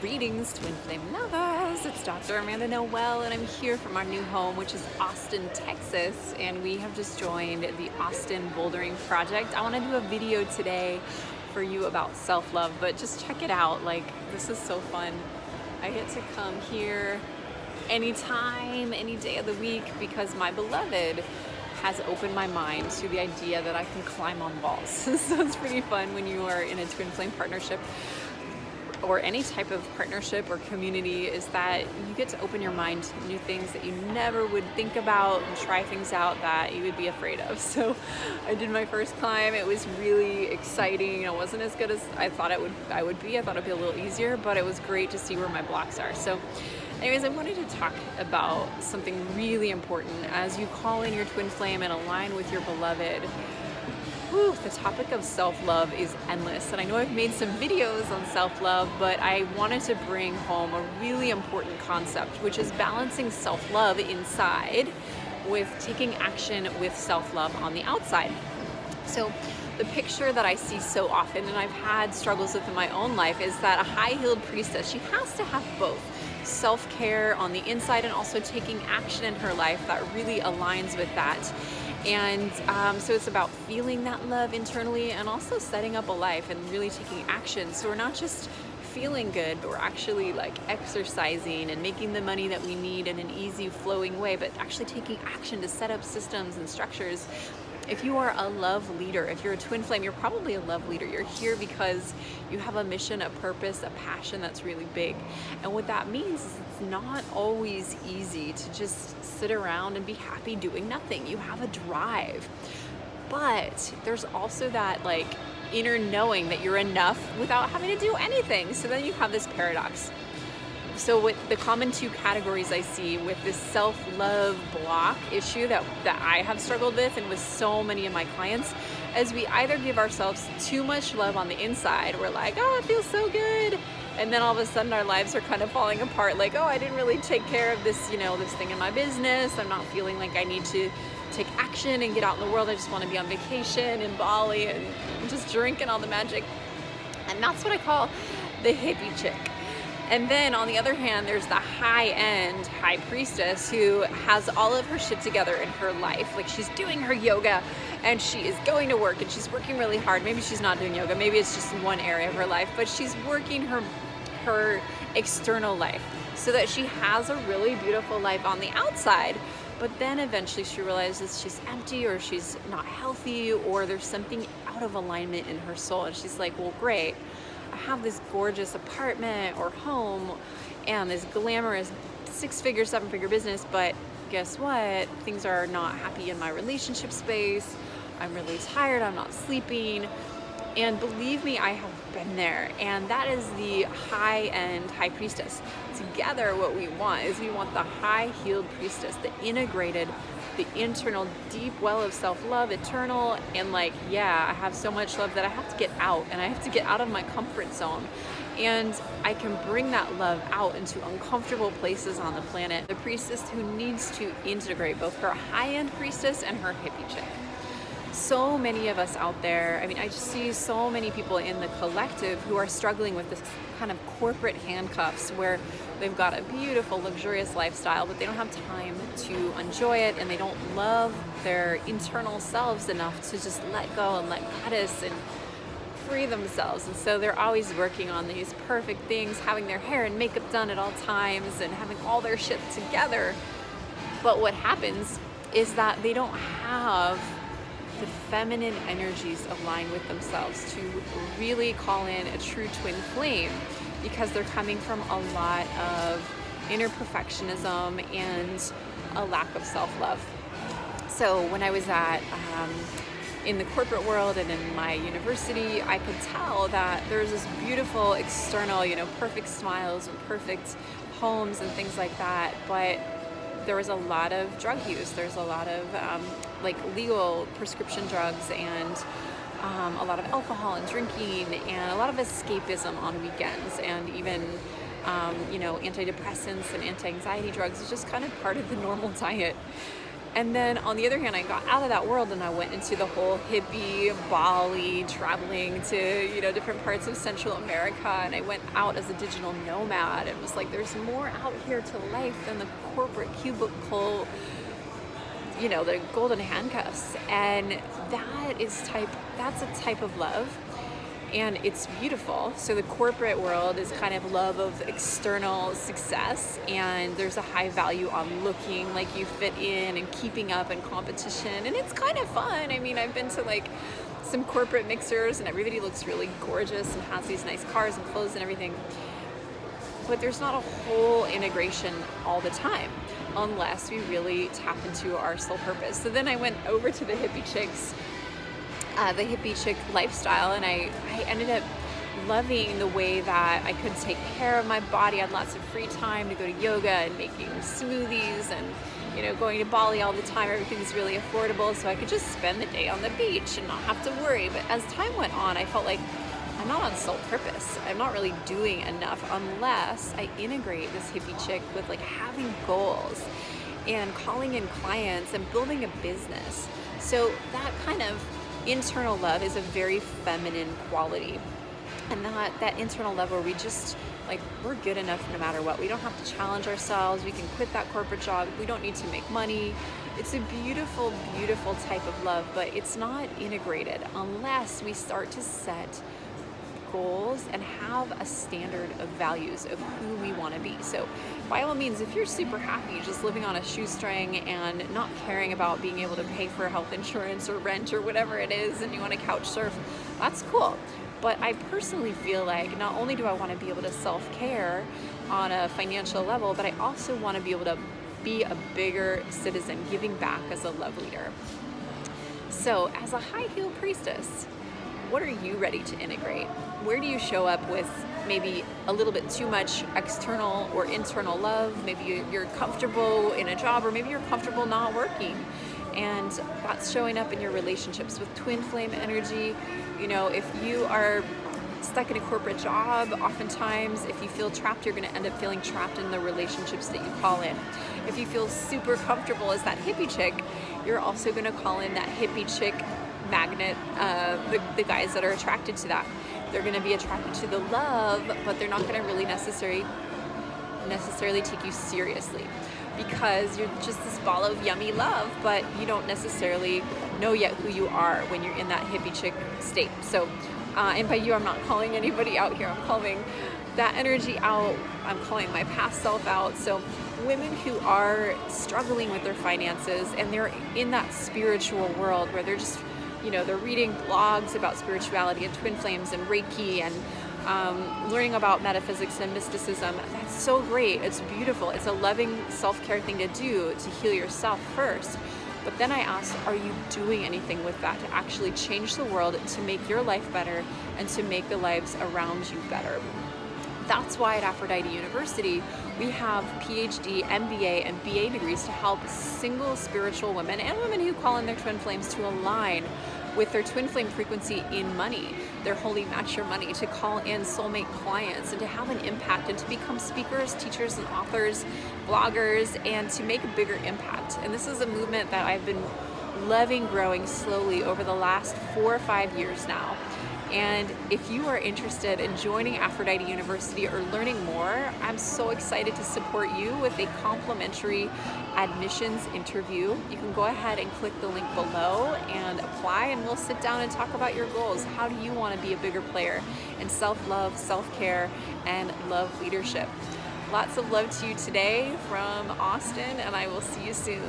Greetings, Twin Flame lovers. It's Dr. Amanda Noel, and I'm here from our new home, which is Austin, Texas. And we have just joined the Austin Bouldering Project. I want to do a video today for you about self-love, but just check it out. Like, this is so fun. I get to come here anytime, any day of the week, because my beloved has opened my mind to the idea that I can climb on walls. So it's pretty fun when you are in a twin flame partnership or any type of partnership or community, is that you get to open your mind to new things that you never would think about and try things out that you would be afraid of. So I did my first climb. It was really exciting. It wasn't as good as I thought it would be. I thought it'd be a little easier, but it was great to see where my blocks are. So anyways, I wanted to talk about something really important as you call in your twin flame and align with your beloved. Whew, the topic of self-love is endless, and I know I've made some videos on self-love, but I wanted to bring home a really important concept, which is balancing self-love inside with taking action with self-love on the outside. So the picture that I see so often, and I've had struggles with in my own life, is that a high-heeled priestess, she has to have both self-care on the inside and also taking action in her life that really aligns with that. And so it's about feeling that love internally and also setting up a life and really taking action. So we're not just feeling good, but we're actually like exercising and making the money that we need in an easy flowing way, but actually taking action to set up systems and structures. If you are a love leader, if you're a twin flame, you're probably a love leader. You're here because you have a mission, a purpose, a passion that's really big. And what that means is it's not always easy to just sit around and be happy doing nothing. You have a drive. But there's also that like inner knowing that you're enough without having to do anything. So then you have this paradox. So with the common two categories I see with this self-love block issue that I have struggled with and with so many of my clients, is we either give ourselves too much love on the inside. We're like, oh, it feels so good. And then all of a sudden our lives are kind of falling apart. Like, oh, I didn't really take care of this, this thing in my business. I'm not feeling like I need to take action and get out in the world. I just want to be on vacation in Bali and just drinking all the magic. And that's what I call the hippie chick. And then on the other hand, there's the high-end high priestess who has all of her shit together in her life. Like, she's doing her yoga and she is going to work and she's working really hard. Maybe she's not doing yoga. Maybe it's just in one area of her life, but she's working her external life so that she has a really beautiful life on the outside. But then eventually she realizes she's empty, or she's not healthy, or there's something out of alignment in her soul. And she's like, well, great. I have this gorgeous apartment or home and this glamorous 6-figure, 7-figure business, but guess what? Things are not happy in my relationship space. I'm really tired. I'm not sleeping. And believe me, I have been there. And that is the high-end high priestess. Together, what we want is we want the high-heeled priestess, the integrated, the internal deep well of self-love, eternal, and like, yeah, I have so much love that I have to get out, and I have to get out of my comfort zone. And I can bring that love out into uncomfortable places on the planet. The priestess who needs to integrate both her high-end priestess and her hippie chick. So many of us out there, I mean, I just see so many people in the collective who are struggling with this kind of corporate handcuffs where they've got a beautiful, luxurious lifestyle, but they don't have time to enjoy it, and they don't love their internal selves enough to just let go and let goddess and free themselves. And so they're always working on these perfect things, having their hair and makeup done at all times and having all their shit together. But what happens is that they don't have the feminine energies align with themselves to really call in a true twin flame, because they're coming from a lot of inner perfectionism and a lack of self-love. So when I was in the corporate world and in my university, I could tell that there's this beautiful external, perfect smiles and perfect homes and things like that, but there was a lot of drug use. There's a lot of legal prescription drugs, and a lot of alcohol and drinking, and a lot of escapism on weekends, and even antidepressants and anti-anxiety drugs is just kind of part of the normal diet. And then on the other hand, I got out of that world and I went into the whole hippie, Bali, traveling to, different parts of Central America. And I went out as a digital nomad and was like, there's more out here to life than the corporate cubicle, the golden handcuffs. And that's a type of love. And it's beautiful. So the corporate world is kind of love of external success, and there's a high value on looking like you fit in and keeping up in competition, and it's kind of fun. I mean, I've been to like some corporate mixers and everybody looks really gorgeous and has these nice cars and clothes and everything, but there's not a whole integration all the time unless we really tap into our soul purpose. So then I went over to the hippie chick lifestyle, and I ended up loving the way that I could take care of my body. I had lots of free time to go to yoga and making smoothies and going to Bali all the time. Everything's really affordable, so I could just spend the day on the beach and not have to worry. But as time went on, I felt like I'm not on soul purpose. I'm not really doing enough unless I integrate this hippie chick with like having goals and calling in clients and building a business. So that kind of internal love is a very feminine quality, and that internal love where we just like, we're good enough no matter what. We don't have to challenge ourselves. We can quit that corporate job. We don't need to make money. It's a beautiful, beautiful type of love, but it's not integrated unless we start to set goals and have a standard of values of who we want to be. So by all means, if you're super happy just living on a shoestring and not caring about being able to pay for health insurance or rent or whatever it is, and you want to couch surf, that's cool. But I personally feel like not only do I want to be able to self-care on a financial level, but I also want to be able to be a bigger citizen, giving back as a love leader. So as a high-heeled priestess, what are you ready to integrate? Where do you show up with maybe a little bit too much external or internal love? Maybe you're comfortable in a job, or maybe you're comfortable not working. And that's showing up in your relationships with twin flame energy. If you are stuck in a corporate job, oftentimes if you feel trapped, you're going to end up feeling trapped in the relationships that you call in. If you feel super comfortable as that hippie chick, you're also going to call in that hippie chick magnet, the guys that are attracted to that. They're going to be attracted to the love, but they're not going to really necessarily take you seriously, because you're just this ball of yummy love, but you don't necessarily know yet who you are when you're in that hippie chick state. So, and by you, I'm not calling anybody out here. I'm calling that energy out. I'm calling my past self out. So women who are struggling with their finances and they're in that spiritual world where they're just, they're reading blogs about spirituality and twin flames and Reiki and learning about metaphysics and mysticism. That's so great. It's beautiful. It's a loving self-care thing to do, to heal yourself first. But then I ask, are you doing anything with that to actually change the world, to make your life better, and to make the lives around you better? That's why at Aphrodite University, we have PhD, MBA, and BA degrees to help single spiritual women and women who call in their twin flames to align with their twin flame frequency in money, their holy match your money, to call in soulmate clients and to have an impact and to become speakers, teachers, and authors, bloggers, and to make a bigger impact. And this is a movement that I've been loving growing slowly over the last 4 or 5 years now. And if you are interested in joining Aphrodite University or learning more, I'm so excited to support you with a complimentary admissions interview. You can go ahead and click the link below and apply, and we'll sit down and talk about your goals. How do you want to be a bigger player in self-love, self-care, and love leadership? Lots of love to you today from Austin, and I will see you soon.